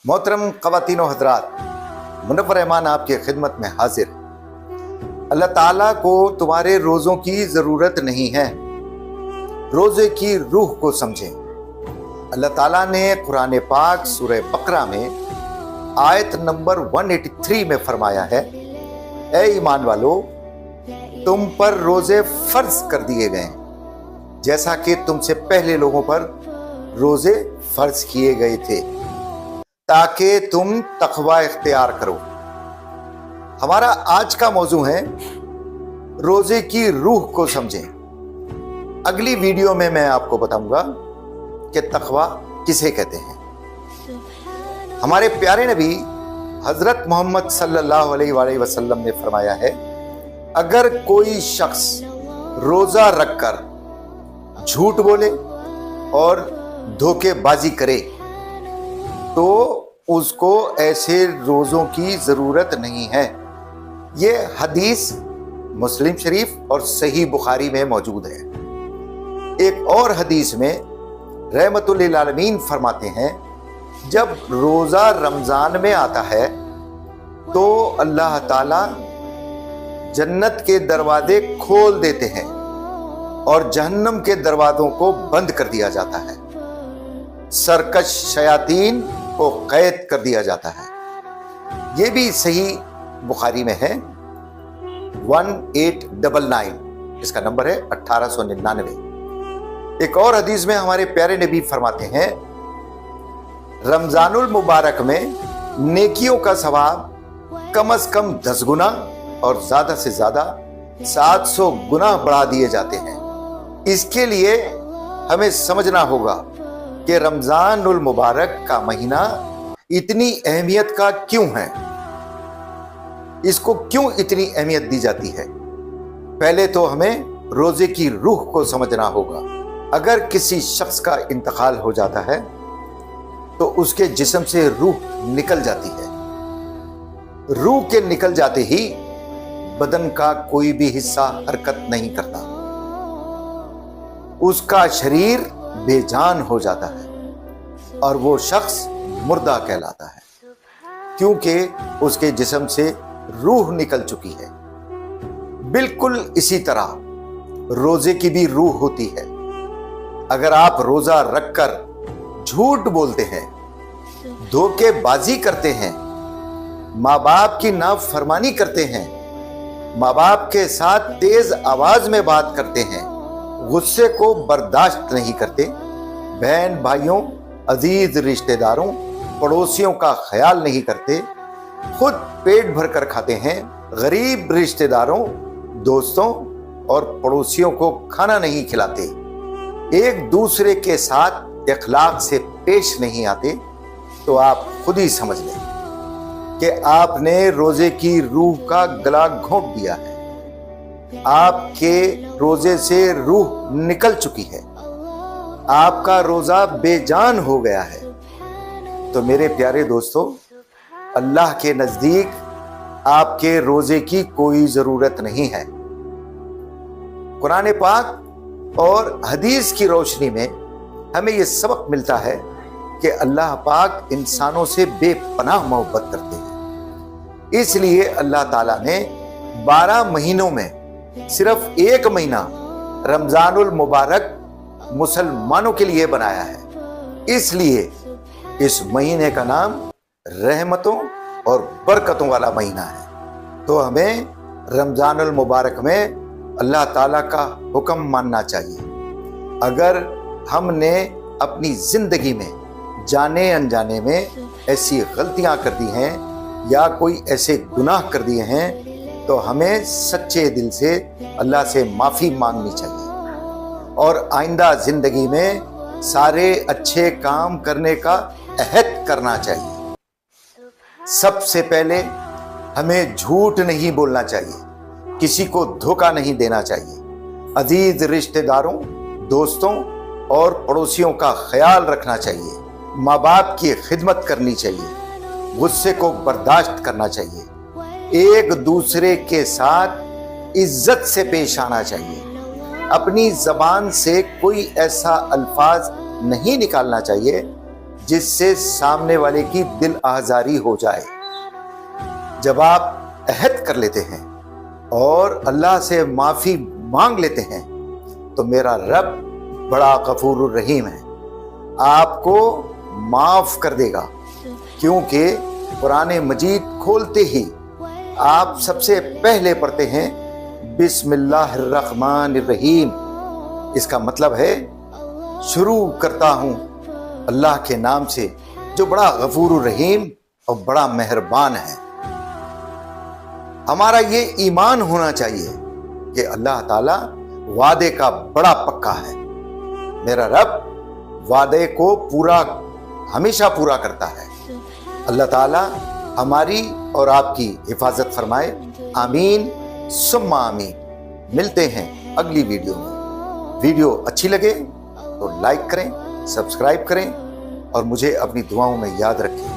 मोहतरम ख़वातीन व हज़रात, मुनव्वर रहमान आपकी खिदमत में हाजिर। अल्लाह ताला को तुम्हारे रोज़ों की ज़रूरत नहीं है, रोज़े की रूह को समझें। अल्लाह ताला ने कुरान पाक सूरह बकरा में आयत नंबर 183 में फरमाया है, ए ईमान वालो, तुम पर रोज़े फ़र्ज कर दिए गए जैसा कि तुमसे पहले लोगों पर रोज़े फ़र्ज किए गए थे, ताकि तुम तक़वा इख्तियार करो। हमारा आज का मौजू है रोजे की रूह को समझें। अगली वीडियो में मैं आपको बताऊंगा कि तक़वा किसे कहते हैं। हमारे प्यारे नबी हजरत मोहम्मद सल्लल्लाहु अलैहि वसल्लम ने फरमाया है, अगर कोई शख्स रोजा रखकर झूठ बोले और धोखेबाजी करे तो उसको ऐसे रोज़ों की ज़रूरत नहीं है। ये हदीस मुस्लिम शरीफ और सही बुखारी में मौजूद है। एक और हदीस में रहमतुल लिल आलमीन फरमाते हैं, जब रोज़ा रमज़ान में आता है तो अल्लाह ताला जन्नत के दरवाजे खोल देते हैं और जहन्नम के दरवाज़ों को बंद कर दिया जाता है, सरकश शयातीन को कैद कर दिया जाता है। ये भी सही बुखारी में है 1899, इसका नंबर है 1899। एक और हदीस में हमारे प्यारे नबी फरमाते हैं, रमजानुल मुबारक में नेकियों का सवाब कम से कम 10 गुना और ज्यादा से ज्यादा 700 गुना बढ़ा दिए जाते हैं। इसके लिए हमें समझना होगा कि रमजानुल मुबारक का महीना इतनी अहमियत का क्यों है, इसको क्यों इतनी अहमियत दी जाती है। पहले तो हमें रोजे की रूह को समझना होगा। अगर किसी शख्स का इंतकाल हो जाता है तो उसके जिस्म से रूह निकल जाती है। रूह के निकल जाते ही बदन का कोई भी हिस्सा हरकत नहीं करता, उसका शरीर बेजान हो जाता है और वो शख्स मुर्दा कहलाता है, क्योंकि उसके जिस्म से रूह निकल चुकी है। बिल्कुल इसी तरह रोजे की भी रूह होती है। अगर आप रोजा रखकर झूठ बोलते हैं, धोखेबाजी करते हैं, माँ बाप की नाफरमानी करते हैं, माँ बाप के साथ तेज आवाज में बात करते हैं, गुस्से को बर्दाश्त नहीं करते, बहन भाइयों, अजीज रिश्तेदारों, पड़ोसियों का ख्याल नहीं करते, खुद पेट भर कर खाते हैं, गरीब रिश्तेदारों, दोस्तों और पड़ोसियों को खाना नहीं खिलाते, एक दूसरे के साथ इखलाक से पेश नहीं आते, तो आप खुद ही समझ लें कि आपने रोजे की रूह का गला घोंट दिया है। आपके रोजे से रूह निकल चुकी है, आपका रोजा बेजान हो गया है। तो मेरे प्यारे दोस्तों, अल्लाह के नजदीक आपके रोजे की कोई जरूरत नहीं है। कुरान पाक और हदीस की रोशनी में हमें यह सबक मिलता है कि अल्लाह पाक इंसानों से बेपनाह मोहब्बत करते हैं। इसलिए अल्लाह ताला ने 12 महीनों में सिर्फ एक महीना रमजानुल मुबारक मुसलमानों के लिए बनाया है। इसलिए इस महीने का नाम रहमतों और बरकतों वाला महीना है। तो हमें रमजानुल मुबारक में अल्लाह ताला का हुक्म मानना चाहिए। अगर हमने अपनी जिंदगी में जाने अनजाने में ऐसी गलतियां कर दी हैं या कोई ऐसे गुनाह कर दिए हैं तो हमें सच्चे दिल से अल्लाह से माफ़ी मांगनी चाहिए और आइंदा ज़िंदगी में सारे अच्छे काम करने का अहद करना चाहिए। सबसे पहले हमें झूठ नहीं बोलना चाहिए, किसी को धोखा नहीं देना चाहिए, अजीज रिश्तेदारों, दोस्तों और पड़ोसियों का ख्याल रखना चाहिए, माँ बाप की खिदमत करनी चाहिए, गुस्से को बर्दाश्त करना चाहिए, एक दूसरे के साथ इज्जत से पेश आना चाहिए, अपनी जबान से कोई ऐसा अल्फाज नहीं निकालना चाहिए جس سے سامنے والے کی دل آزاری ہو جائے۔ جب آپ عہد کر لیتے ہیں اور اللہ سے معافی مانگ لیتے ہیں تو میرا رب بڑا غفور الرحیم ہے، آپ کو معاف کر دے گا، کیونکہ قرآن مجید کھولتے ہی آپ سب سے پہلے پڑھتے ہیں بسم اللہ الرحمن الرحیم۔ اس کا مطلب ہے شروع کرتا ہوں اللہ کے نام سے جو بڑا غفور الرحیم اور بڑا مہربان ہے۔ ہمارا یہ ایمان ہونا چاہیے کہ اللہ تعالیٰ وعدے کا بڑا پکا ہے، میرا رب وعدے کو ہمیشہ پورا کرتا ہے۔ اللہ تعالیٰ ہماری اور آپ کی حفاظت فرمائے، آمین ثم آمین۔ ملتے ہیں اگلی ویڈیو میں۔ ویڈیو اچھی لگے تو لائک کریں، سبسکرائب کریں اور مجھے اپنی دعاؤں میں یاد رکھیں۔